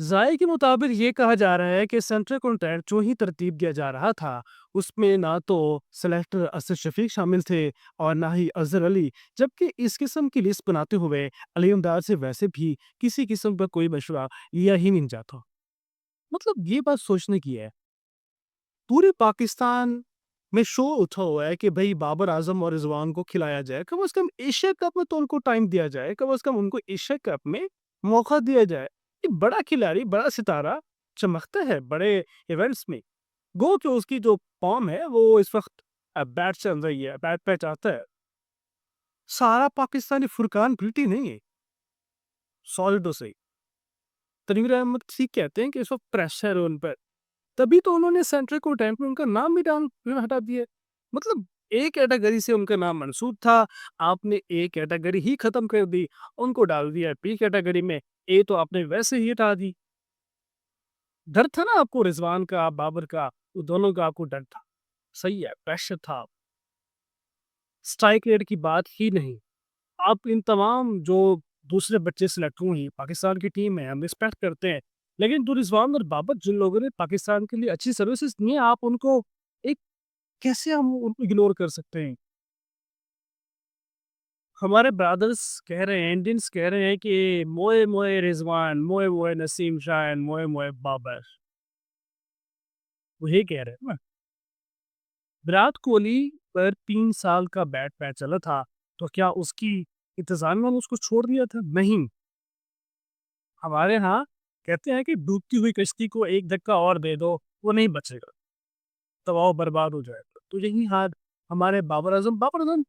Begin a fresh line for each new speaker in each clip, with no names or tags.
ज़ाये के मुताबिक ये कहा जा रहा है कि सेंट्रल कॉन्ट्रैक्ट जो ही तरतीब दिया जा रहा था, उसमें ना तो सेलेक्टर असद शफ़ीक शामिल थे और ना ही अज़हर अली, जबकि इस किस्म की लिस्ट बनाते हुए अली इमदाद से वैसे भी किसी किस्म का कोई मशवरा लिया ही नहीं जाता। मतलब ये बात सोचने की है, पूरे पाकिस्तान में शोर उठा हुआ है कि भई बाबर आज़म और रिज़वान को खिलाया जाए, कम से कम एशिया कप में तो उनको टाइम दिया जाए, कम से कम उनको एशिया कप में मौका दिया जाए। एक बड़ा खिलाड़ी, बड़ा सितारा चमकता है बड़े इवेंट्स में। गो कि उसकी जो फ़ॉर्म है वो इस वक़्त बैड चल रही है, बैड पैच आता है। सारा पाकिस्तानी फुरकान पिल्टी नहीं है, सॉलिड तो सही। तनवीर अहमद ठीक कहते हैं कि इस वक़्त प्रेशर है उन पर। तभी तो उन्होंने सेंट्रल कोर्ट में उनका नाम भी हटा दिया। मतलब ए कैटेगरी से उनका नाम मंसूब था, आपने ए कैटेगरी ही खत्म कर दी, उनको डाल दिया बी कैटेगरी में, ए तो आपने वैसे ही हटा दी। डर था ना आपको रिजवान का, बाबर का, तो दोनों का आपको डर था। सही है, प्रेशर था। स्ट्राइक रेट की बात ही नहीं। आप इन तमाम जो दूसरे बच्चे सिलेक्ट हुए हैं, पाकिस्तान की टीम है, हम रिस्पेक्ट करते हैं। लेकिन जो रिजवान और बाबर जिन लोगों ने पाकिस्तान के लिए अच्छी सर्विसेज़ दी हैं, आप उनको एक कैसे हम उनको इग्नोर कर सकते हैं? हमारे ब्रदर्स कह रहे हैं, इंडियंस कह रहे हैं कि मोए मोए रिजवान, मोए मोए नसीम शाह, मोए मोए बाबर। वो ये कह रहे हैं ना। विराट कोहली पर 3 साल का बैट पैच चला था, तो क्या उसकी इंतज़ामिया ने उसको छोड़ दिया था? नहीं। हमारे यहाँ कहते हैं कि डूबती हुई कश्ती को एक धक्का और दे दो, वो नहीं बचेगा, तबाह बर्बाद हो जाएगा। तो यही हाल हमारे बाबर आज़म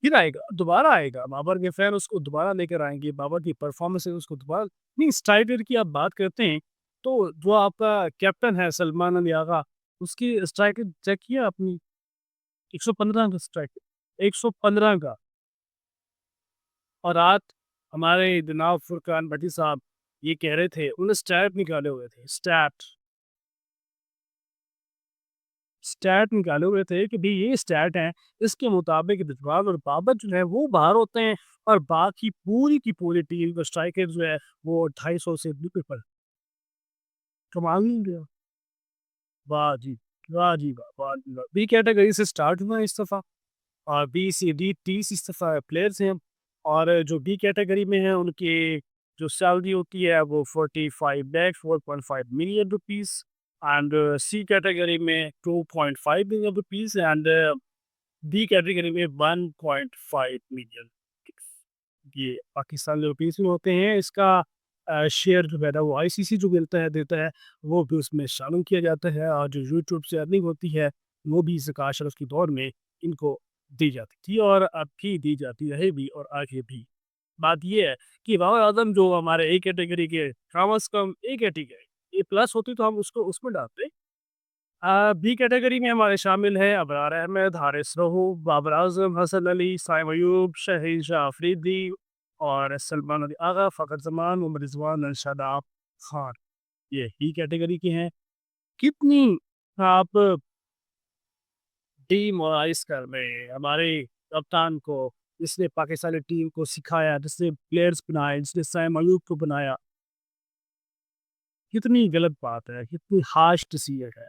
फिर आएगा, दोबारा आएगा। बाबर के फैन उसको दोबारा लेकर आएँगे, बाबर की परफ़ॉर्मेंस है उसको दोबारा नहीं स्ट्राइकर की आप बात करते हैं, तो जो आपका कैप्टन है सलमान अली आगा, उसकी स्ट्राइक चेक किया आपने? 115 का स्ट्राइक, 115 का। और आज हमारे जनाब फुरकान भट्टी साहब ये कह रहे थे, उन्होंने स्टैट निकाले हुए थे, स्टैट निकाले हुए थे कि भई ये स्टैट है, इसके मुताबिक रिजवान और बाबर जो है वो बाहर होते हैं और बाकी पूरी की पूरी टीम का स्ट्राइकर जो है वो 250 से भी ऊपर। कमाल नहीं किया। वाह जी! वाह जी वाह! वाह जी वाह! बी कैटेगरी से स्टार्ट हुआ है इस दफ़ा और बी, सी, डी, 30 इस दफ़ा प्लेयर्स हैं और जो बी कैटेगरी में हैं उनकी जो सैलरी होती है वो 45 lakh 4.5 million rupees and C category में 2.5 million rupees and D category में 1.5 मिलियन। ये पाकिस्तान रुपीस में होते हैं। इसका शेयर जो है ना वो आईसीसी जो मिलता है देता है, वो भी उसमें शामिल किया जाता है और जो यूट्यूब से अर्निंग होती है, वो भी ज़कात शरफ़ के दौर में इनको दी जाती थी और अब भी दी जाती रहेगी और आगे भी। बात ये है कि बाबर आज़म जो हमारे ए कैटेगरी के कम से कम ए कैटेगरी, ए प्लस होती तो हम उसको उसमें डालते। बी कैटेगरी में हमारे शामिल हैं अबरार अहमद, हारिस रऊफ़, बाबर आज़म, हसन अली, साइम अयूब, शहीन शाह अफरीदी और सलमान अली आगा, फ़खर ज़मान, मोहम्मद रिज़वान, शादाब खान। ये ही कैटेगरी के हैं। कितनी आप डीमोरलाइज़ कर रहे हैं हमारे कप्तान को, जिसने पाकिस्तानी टीम को सिखाया, जिसने प्लेयर्स बनाए, जिसने साइम अयूब को बनाया। कितनी गलत बात है, कितनी हार्श डिसीजन है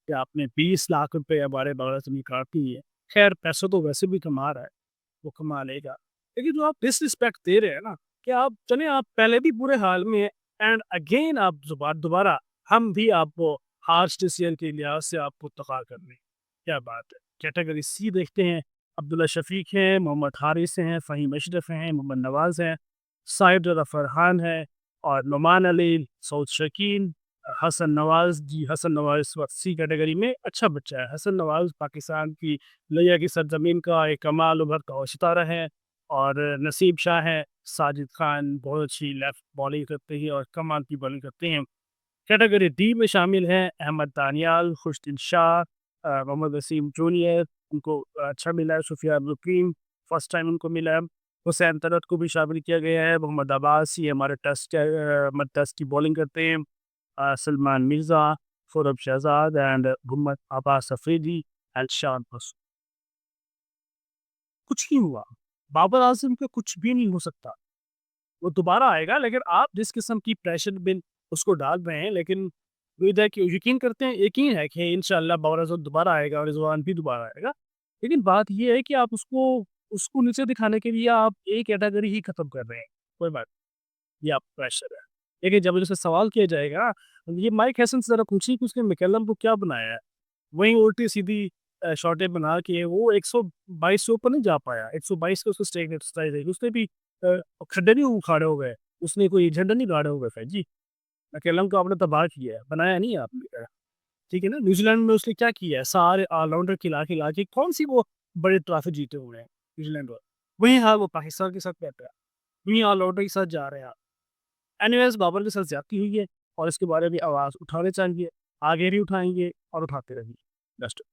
कि आपने 20 लाख रुपए हमारे बगल से निकाल दिए। खैर पैसे तो वैसे भी कमा रहा है, वो कमा लेगा। लेकिन जो आप डिसरिस्पेक्ट दे रहे हैं ना, कि आप चलें आप पहले भी बुरे हाल में हैं एंड अगेन आप दोबारा हम भी आपको हार्श डिसीजन के लिहाज से आपको तका कर रहे हैं। क्या बात है। कैटेगरी सी देखते हैं, अब्दुल्ला शफीक हैं, मोहम्मद हारिस हैं, फ़हीम अशरफ हैं, मोहम्मद नवाज़ हैं, साइद रज़ा फ़रहान है और नुमान अली, सऊद शकील, हसन नवाज़ जी, हसन नवाज़ इस वक़्त सी कैटेगरी में अच्छा बच्चा है। हसन नवाज़ पाकिस्तान की लोहिया की सरज़मीन का एक कमाल उभरता हुआ सितारा है और नसीब शाह हैं, साजिद खान बहुत अच्छी लेफ्ट बॉलिंग करते हैं और कमाल की बॉलिंग करते हैं। कैटेगरी डी में शामिल हैं अहमद दानियाल, खुशदिल शाह, मोहम्मद वसीम जूनियर, उनको अच्छा मिला है, सुफियान रकीम, फर्स्ट टाइम उनको मिला है। हुसैन तलत को भी शामिल किया गया है, मोहम्मद अब्बास ये हमारे टेस्ट की बॉलिंग करते हैं। सलमान मिर्ज़ा, सौरभ शहज़ाद एंड मोहम्मद अब्बास अफरीदी एंड शान बस। कुछ नहीं हुआ, बाबर आज़म का कुछ भी नहीं हो सकता। वो दोबारा आएगा लेकिन आप जिस किस्म की प्रेशर में उसको डाल रहे हैं, लेकिन उम्मीद है कि यकीन करते हैं, यकीन है कि इंशाअल्लाह बाबर आज़म दोबारा आएगा और रिज़वान भी दोबारा आएगा। लेकिन बात ये है कि आप उसको उसको नीचे दिखाने के लिए आप एक कैटेगरी ही खत्म कर रहे हैं। कोई बात नहीं, ये आपका प्रेशर है। लेकिन जब उनसे सवाल किया जाएगा, ये माइक हेसन से ज़रा पूछिए कि उसने मैकलम को क्या बनाया है? वहीं उल्टी-सीधी शॉटें बना के वो 122 से ऊपर नहीं जा पाया। 122 पे उसको स्ट्राइक स्ट्राइक रही। उसने भी खड्डे नहीं उखाड़े हुए, उसने कोई झंडा नहीं गाड़े हुए थे जी। मैकलम को आपने तबाह किया है, बनाया नहीं आपने। ठीक है ना? न्यूज़ीलैंड में उसने क्या किया है? सारे ऑलराउंडर खिला-खिला के कौन-सी वो बड़े ट्रॉफी जीते हुए हैं न्यूज़ीलैंड वाले। वहीं हाल वो पाकिस्तान के साथ बैठा है। वहीं ऑलराउंडर के साथ जा रहे हैं आप। एनीवेज़ बाबर के साथ ज़्यादती हुई है और इसके बारे में आवाज़ उठानी चाहिए, आगे भी उठाएँगे और उठाते रहेंगे। बेस्ट